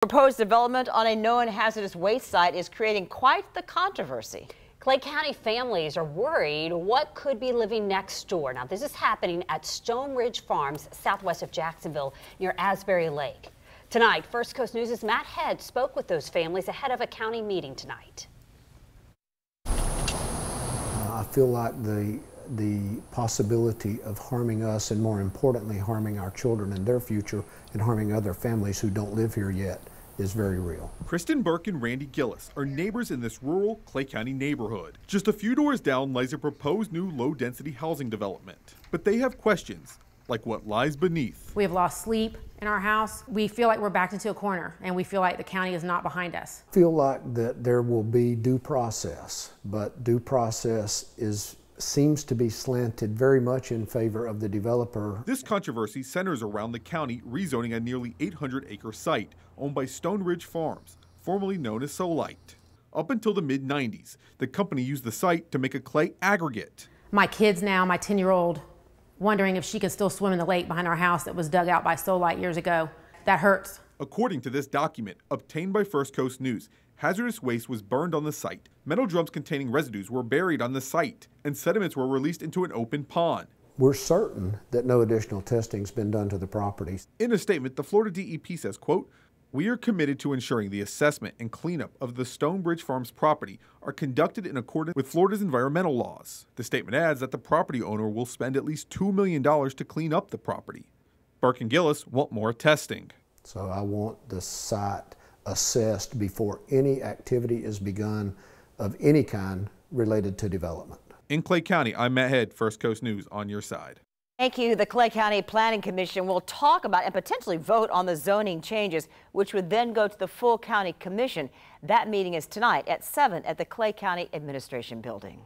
Proposed development on a known hazardous waste site is creating quite the controversy. Clay County families are worried what could be living next door. Now, this is happening at Stoneridge Farms, southwest of Jacksonville, near Asbury Lake. Tonight, First Coast News' Matt Head spoke with those families ahead of a county meeting tonight. I feel like the possibility of harming us, and more importantly, harming our children and their future, and harming other families who don't live here yet, is very real. Kristen Burke and Randy Gillis are neighbors in this rural Clay County neighborhood. Just a few doors down lies a proposed new low-density housing development. But they have questions, like what lies beneath. We have lost sleep in our house. We feel like we're backed into a corner, and we feel like the county is not behind us. I feel like that there will be due process, but due process seems to be slanted very much in favor of the developer. This controversy centers around the county rezoning a nearly 800-acre site owned by Stoneridge Farms, formerly known as Solite. Up until the mid-90s, the company used the site to make a clay aggregate. My kids now, my 10-year-old, wondering if she can still swim in the lake behind our house that was dug out by Solite years ago. That hurts. According to this document, obtained by First Coast News, hazardous waste was burned on the site. Metal drums containing residues were buried on the site, and sediments were released into an open pond. We're certain that no additional testing has been done to the properties. In a statement, the Florida DEP says, quote, "We are committed to ensuring the assessment and cleanup of the Stoneridge Farms property are conducted in accordance with Florida's environmental laws." The statement adds that the property owner will spend at least $2 million to clean up the property. Burke and Gillis want more testing. So I want the site assessed before any activity is begun of any kind related to development. In Clay County, I'm Matt Head, First Coast News, on your side. Thank you. The Clay County Planning Commission will talk about and potentially vote on the zoning changes, which would then go to the full county commission. That meeting is tonight at 7 at the Clay County Administration Building.